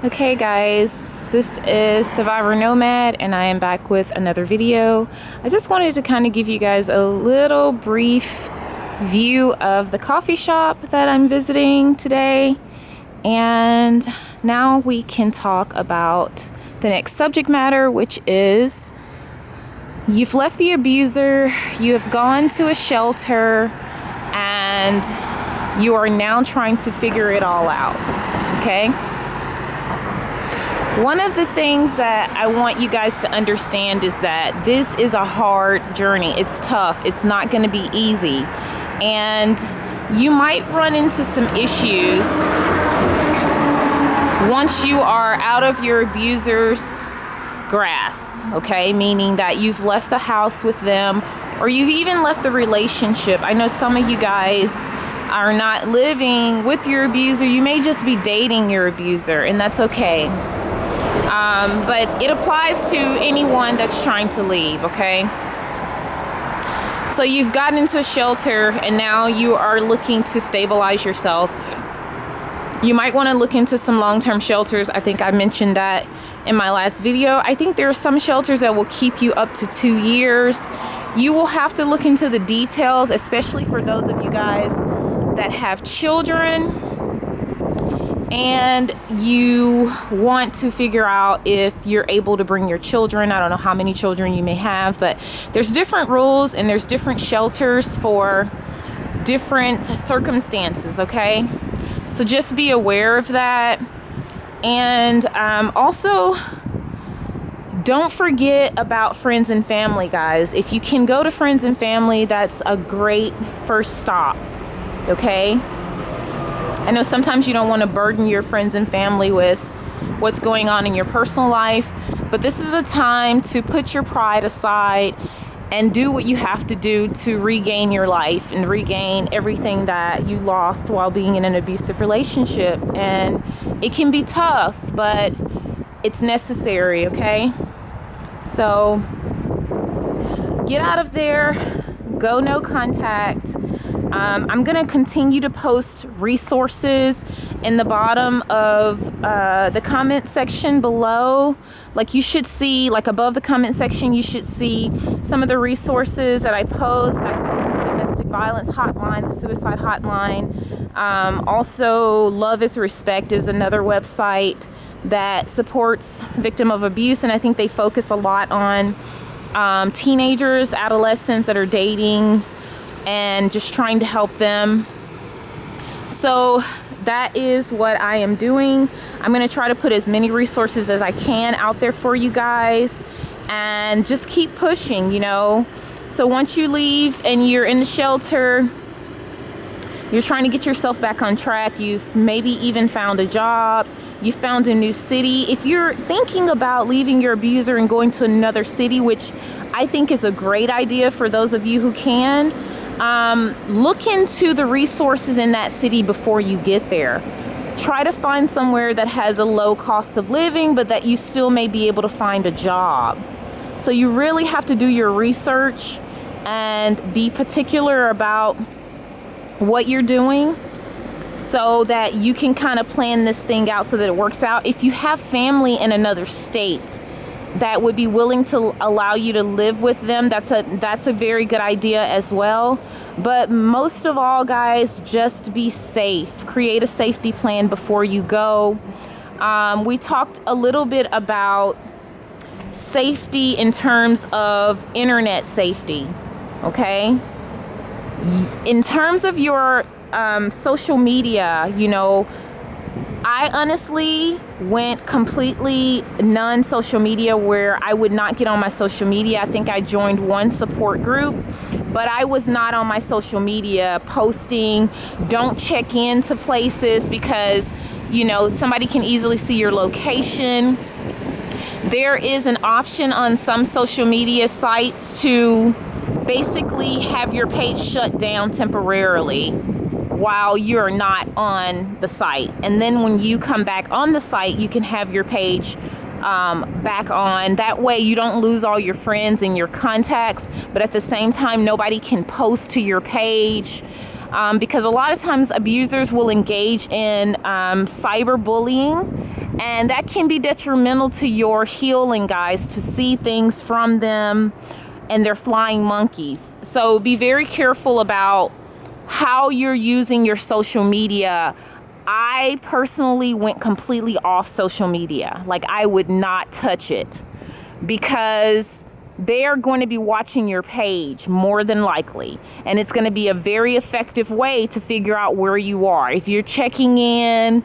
Okay guys, this is Survivor Nomad and I am back with another video. I just wanted to kind of give you guys a little brief view of the coffee shop that I'm visiting today, and now we can talk about the next subject matter, which is you've left the abuser, you have gone to a shelter, and you are now trying to figure it all out, okay? One of the things that I want you guys to understand is that this is a hard journey. It's tough. It's not going to be easy. And you might run into some issues once you are out of your abuser's grasp, okay? Meaning that you've left the house with them, or you've even left the relationship. I know some of you guys are not living with your abuser. You may just be dating your abuser, and that's okay. But it applies to anyone that's trying to leave, okay? So you've gotten into a shelter and now you are looking to stabilize yourself. You might want to look into some long-term shelters. I think I mentioned that in my last video. I think there are some shelters that will keep you up to 2 years. You will have to look into the details, especially for those of you guys that have children and you want to figure out if you're able to bring your children. I don't know how many children you may have, but there's different rules and there's different shelters for different circumstances, okay? So just be aware of that. And also, don't forget about friends and family, guys. If you can go to friends and family, that's a great first stop, okay? I know sometimes you don't want to burden your friends and family with what's going on in your personal life, but this is a time to put your pride aside and do what you have to do to regain your life and regain everything that you lost while being in an abusive relationship. And it can be tough, but it's necessary, okay? So get out of there, go no contact. I'm going to continue to post resources in the bottom of the comment section below. Like you should see, like above the comment section, you should see some of the resources that I post. I post the domestic violence hotline, the suicide hotline. Also, Love is Respect is another website that supports victim of abuse. And I think they focus a lot on teenagers, adolescents that are dating and just trying to help them. So that is what I am doing. I'm going to try to put as many resources as I can out there for you guys and just keep pushing, you know. So once you leave and you're in the shelter, You're trying to get yourself back on track. You've maybe even found a job. You found a new city. If you're thinking about leaving your abuser and going to another city, which I think is a great idea for those of you who can, look into the resources in that city before you get there. Try to find somewhere that has a low cost of living, but that you still may be able to find a job. So you really have to do your research and be particular about what you're doing so that you can kind of plan this thing out so that it works out. If you have family in another state that would be willing to allow you to live with them, that's a very good idea as well. But most of all, guys, just be safe. Create a safety plan before you go. We talked a little bit about safety in terms of internet safety, okay? In terms of your social media, you know, I honestly went completely non-social media, where I would not get on my social media. I think I joined one support group, but I was not on my social media posting. Don't check into places because, you know, somebody can easily see your location. There is an option on some social media sites to basically have your page shut down temporarily while you're not on the site, and then when you come back on the site, you can have your page back on. That way you don't lose all your friends and your contacts, but at the same time nobody can post to your page, because a lot of times abusers will engage in cyberbullying, and that can be detrimental to your healing, guys, to see things from them, and they're flying monkeys. So be very careful about how you're using your social media. I personally went completely off social media. Like, I would not touch it because they are going to be watching your page more than likely. And it's going to be a very effective way to figure out where you are. If you're checking in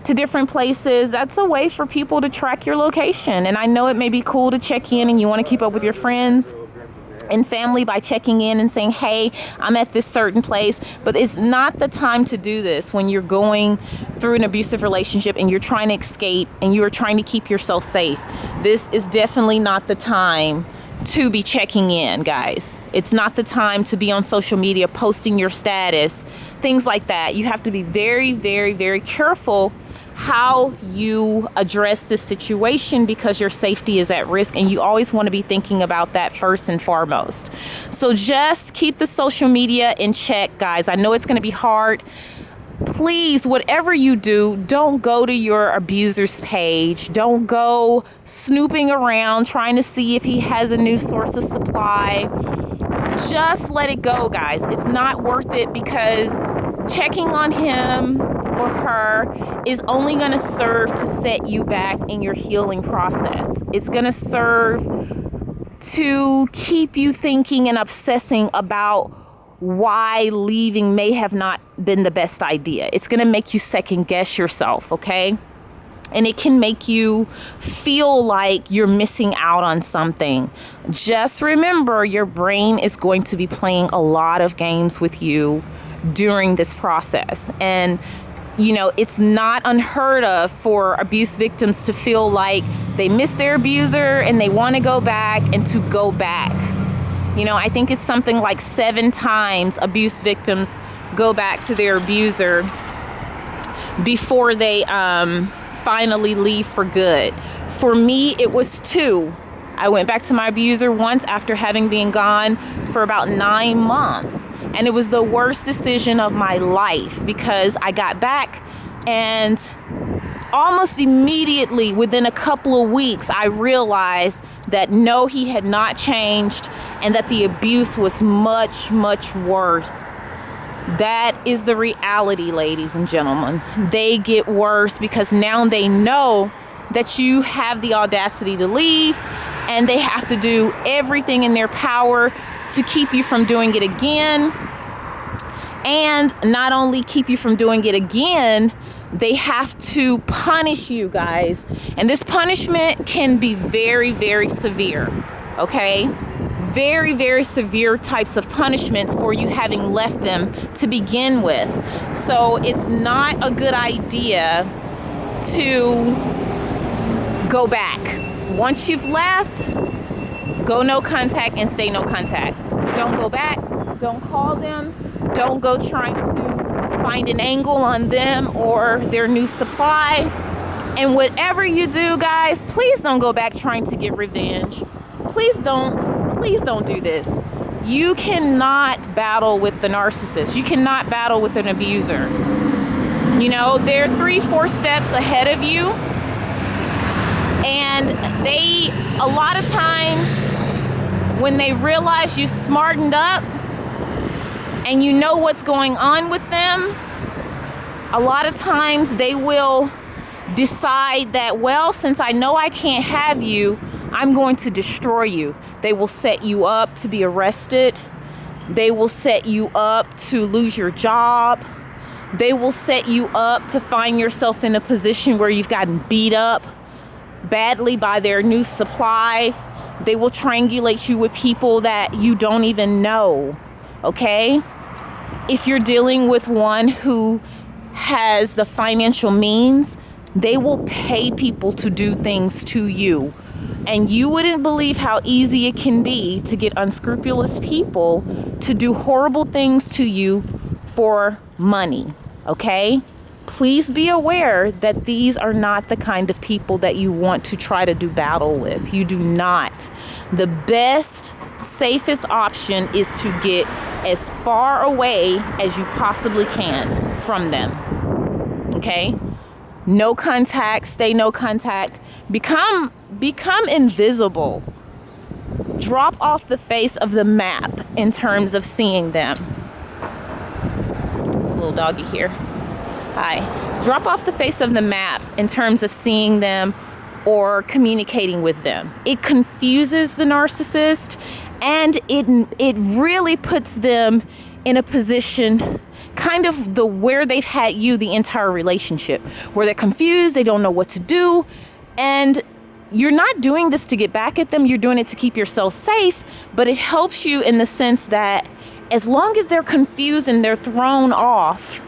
to different places, that's a way for people to track your location. And I know it may be cool to check in and you want to keep up with your friends and family by checking in and saying, hey, I'm at this certain place, but it's not the time to do this when you're going through an abusive relationship and you're trying to escape and you're trying to keep yourself safe. This is definitely not the time to be checking in, guys. It's not the time to be on social media posting your status, things like that. You have to be very, very, very careful how you address this situation, because your safety is at risk, and you always want to be thinking about that first and foremost. So just keep the social media in check, guys. I know it's going to be hard. Please, whatever you do, don't go to your abuser's page. Don't go snooping around trying to see if he has a new source of supply. Just let it go, guys. It's not worth it, because checking on him or her is only going to serve to set you back in your healing process. It's going to serve to keep you thinking and obsessing about why leaving may have not been the best idea. It's going to make you second guess yourself, okay? And it can make you feel like you're missing out on something. Just remember, your brain is going to be playing a lot of games with you during this process. And you know, it's not unheard of for abuse victims to feel like they miss their abuser and they want to go back and to go back. You know, I think it's something like 7 times abuse victims go back to their abuser before they finally leave for good. For me, it was 2. I went back to my abuser once after having been gone for about 9 months. And it was the worst decision of my life, because I got back and almost immediately, within a couple of weeks, I realized that no, he had not changed and that the abuse was much, much worse. That is the reality, ladies and gentlemen. They get worse because now they know that you have the audacity to leave, and they have to do everything in their power to keep you from doing it again. And not only keep you from doing it again, they have to punish you, guys. And this punishment can be very, very severe, okay? very, very severe types of punishments for you having left them to begin with. So it's not a good idea to go back. Once you've left, go no contact and stay no contact. Don't go back, don't call them, don't go trying to find an angle on them or their new supply. And whatever you do, guys, please don't go back trying to get revenge. Please don't do this. You cannot battle with the narcissist. You cannot battle with an abuser. You know, they're 3-4 steps ahead of you. And a lot of times, when they realize you smartened up and you know what's going on with them, a lot of times they will decide that, well, since I know I can't have you, I'm going to destroy you. They will set you up to be arrested. They will set you up to lose your job. They will set you up to find yourself in a position where you've gotten beat up badly by their new supply. They will triangulate you with people that you don't even know, okay? If you're dealing with one who has the financial means, they will pay people to do things to you. And you wouldn't believe how easy it can be to get unscrupulous people to do horrible things to you for money, okay? Please be aware that these are not the kind of people that you want to try to do battle with. You do not. The best, safest option is to get as far away as you possibly can from them, okay? No contact, stay no contact. Become invisible. Drop off the face of the map in terms of seeing them. This little doggy here. Hi. Drop off the face of the map in terms of seeing them or communicating with them. It confuses the narcissist, and it really puts them in a position kind of where they've had you the entire relationship, where they're confused, they don't know what to do, and you're not doing this to get back at them, you're doing it to keep yourself safe, but it helps you in the sense that as long as they're confused and they're thrown off,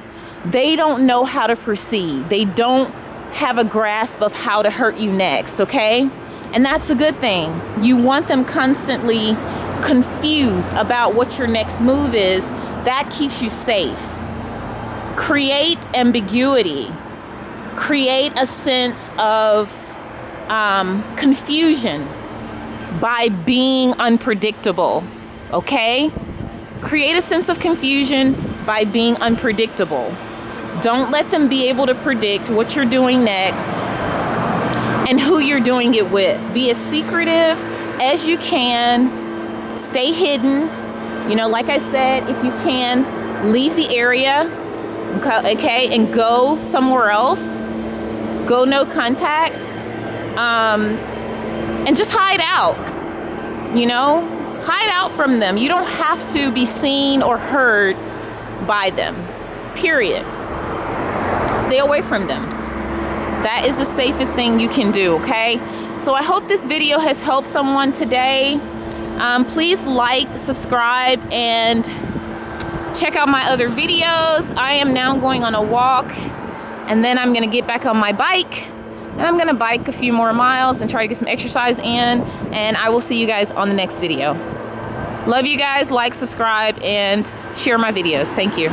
they don't know how to proceed. They don't have a grasp of how to hurt you next, okay? And that's a good thing. You want them constantly confused about what your next move is. That keeps you safe. Create ambiguity. Create a sense of confusion by being unpredictable, okay? Create a sense of confusion by being unpredictable. Don't let them be able to predict what you're doing next and who you're doing it with. Be as secretive as you can. Stay hidden. You know, like I said, if you can, leave the area, okay, and go somewhere else. Go no contact. And just hide out. You know, hide out from them. You don't have to be seen or heard by them. Period. Stay away from them. That is the safest thing you can do, okay? So I hope this video has helped someone today. Please like, subscribe, and check out my other videos. I am now going on a walk, and then I'm gonna get back on my bike, and I'm gonna bike a few more miles and try to get some exercise in, and I will see you guys on the next video. Love you guys. Like, subscribe, and share my videos. Thank you.